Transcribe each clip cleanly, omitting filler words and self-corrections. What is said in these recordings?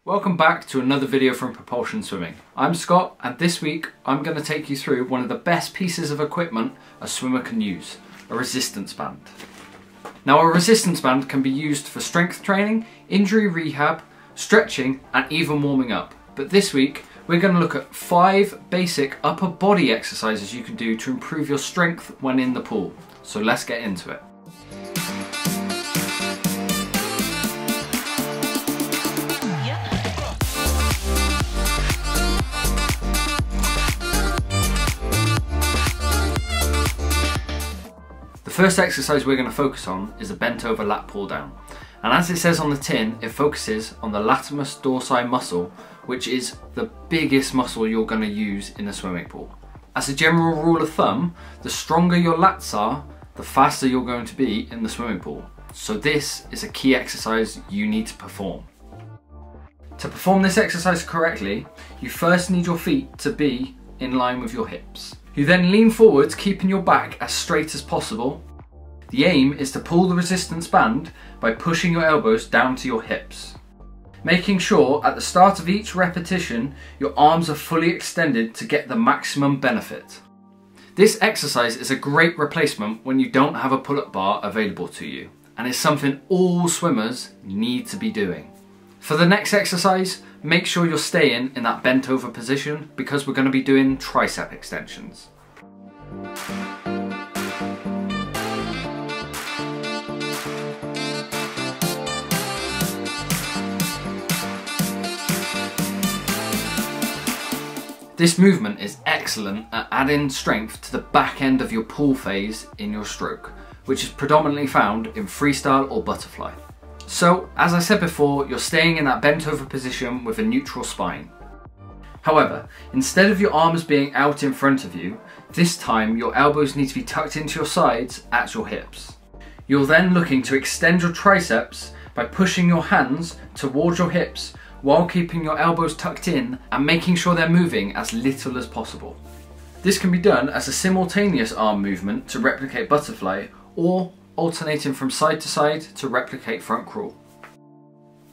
Welcome back to another video from Propulsion Swimming. I'm Scott, and this week I'm going to take you through one of the best pieces of equipment a swimmer can use, a resistance band. Now, a resistance band can be used for strength training, injury rehab, stretching and even warming up. But this week we're going to look at 5 basic upper body exercises you can do to improve your strength when in the pool. So let's get into it. The first exercise we're going to focus on is a bent over lat pull down, and as it says on the tin, it focuses on the latissimus dorsi muscle, which is the biggest muscle you're going to use in the swimming pool. As a general rule of thumb, the stronger your lats are, the faster you're going to be in the swimming pool. So this is a key exercise you need to perform. To perform this exercise correctly, you first need your feet to be in line with your hips. You then lean forwards, keeping your back as straight as possible. The aim is to pull the resistance band by pushing your elbows down to your hips, making sure at the start of each repetition your arms are fully extended to get the maximum benefit. This exercise is a great replacement when you don't have a pull-up bar available to you, and is something all swimmers need to be doing. For the next exercise, make sure you're staying in that bent over position because we're going to be doing tricep extensions. This movement is excellent at adding strength to the back end of your pull phase in your stroke, which is predominantly found in freestyle or butterfly. So, as I said before, you're staying in that bent over position with a neutral spine. However, instead of your arms being out in front of you, this time your elbows need to be tucked into your sides at your hips. You're then looking to extend your triceps by pushing your hands towards your hips while keeping your elbows tucked in and making sure they're moving as little as possible. This can be done as a simultaneous arm movement to replicate butterfly, or alternating from side to side to replicate front crawl.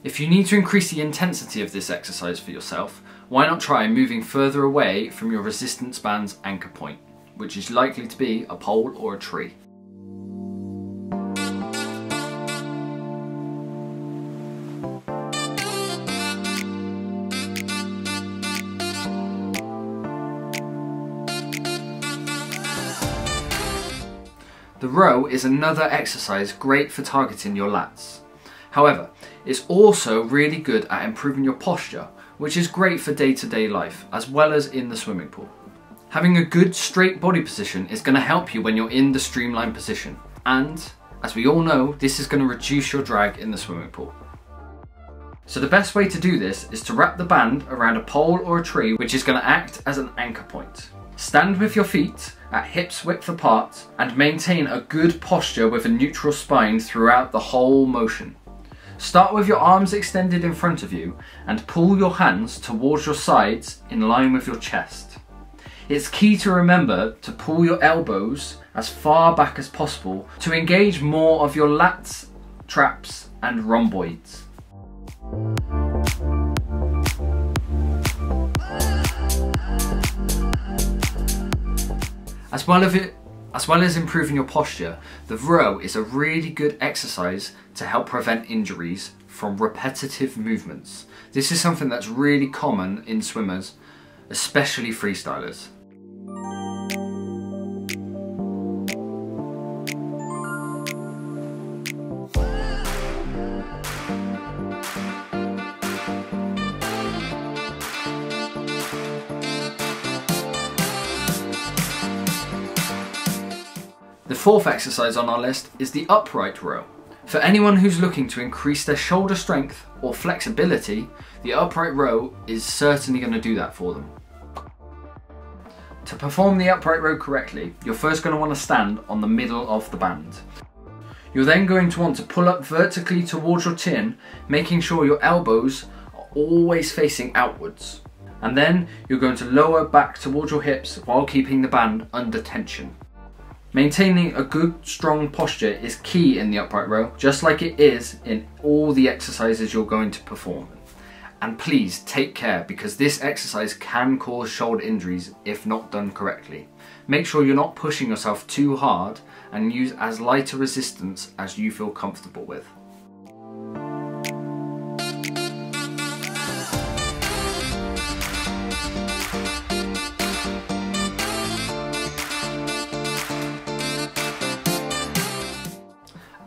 If you need to increase the intensity of this exercise for yourself, why not try moving further away from your resistance band's anchor point, which is likely to be a pole or a tree. The row is another exercise great for targeting your lats. However, it's also really good at improving your posture, which is great for day-to-day life, as well as in the swimming pool. Having a good straight body position is going to help you when you're in the streamlined position, and as we all know, this is going to reduce your drag in the swimming pool. So the best way to do this is to wrap the band around a pole or a tree, which is going to act as an anchor point. Stand with your feet at hips width apart and maintain a good posture with a neutral spine throughout the whole motion. Start with your arms extended in front of you and pull your hands towards your sides in line with your chest. It's key to remember to pull your elbows as far back as possible to engage more of your lats, traps and rhomboids. As well as improving your posture, the row is a really good exercise to help prevent injuries from repetitive movements. This is something that's really common in swimmers, especially freestylers. The fourth exercise on our list is the upright row. For anyone who's looking to increase their shoulder strength or flexibility, the upright row is certainly going to do that for them. To perform the upright row correctly, you're first going to want to stand on the middle of the band. You're then going to want to pull up vertically towards your chin, making sure your elbows are always facing outwards. And then you're going to lower back towards your hips while keeping the band under tension. Maintaining a good, strong posture is key in the upright row, just like it is in all the exercises you're going to perform. And please take care, because this exercise can cause shoulder injuries if not done correctly. Make sure you're not pushing yourself too hard and use as light a resistance as you feel comfortable with.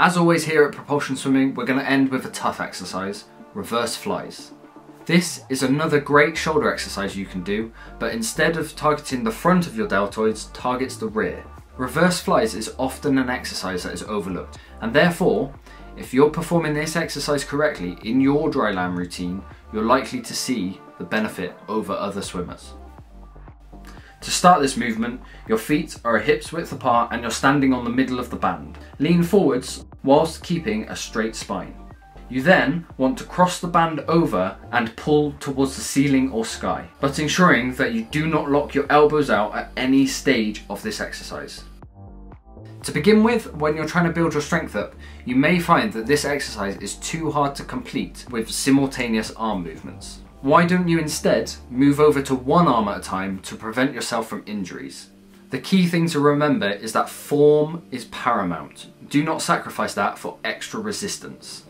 As always here at Propulsion Swimming, we're going to end with a tough exercise, reverse flies. This is another great shoulder exercise you can do, but instead of targeting the front of your deltoids, targets the rear. Reverse flies is often an exercise that is overlooked, and therefore, if you're performing this exercise correctly in your dry land routine, you're likely to see the benefit over other swimmers. To start this movement, your feet are hips width apart and you're standing on the middle of the band. Lean forwards whilst keeping a straight spine. You then want to cross the band over and pull towards the ceiling or sky, but ensuring that you do not lock your elbows out at any stage of this exercise. To begin with, when you're trying to build your strength up, you may find that this exercise is too hard to complete with simultaneous arm movements. Why don't you instead move over to one arm at a time to prevent yourself from injuries? The key thing to remember is that form is paramount. Do not sacrifice that for extra resistance.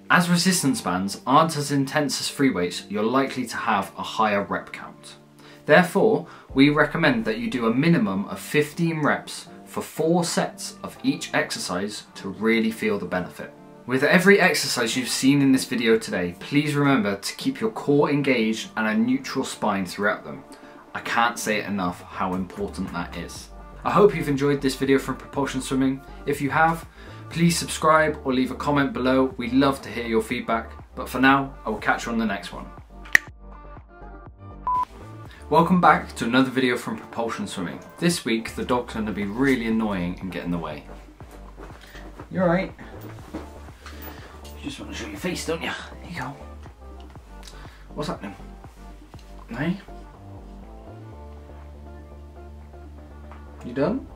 As resistance bands aren't as intense as free weights, you're likely to have a higher rep count. Therefore, we recommend that you do a minimum of 15 reps for 4 sets of each exercise to really feel the benefit. With every exercise you've seen in this video today, please remember to keep your core engaged and a neutral spine throughout them. I can't say it enough how important that is. I hope you've enjoyed this video from Propulsion Swimming. If you have, please subscribe or leave a comment below. We'd love to hear your feedback. But for now, I will catch you on the next one. Welcome back to another video from Propulsion Swimming. This week, the dog's going to be really annoying and get in the way. You alright? You just want to show your face, don't you? Here you go. What's happening? Hey? You done?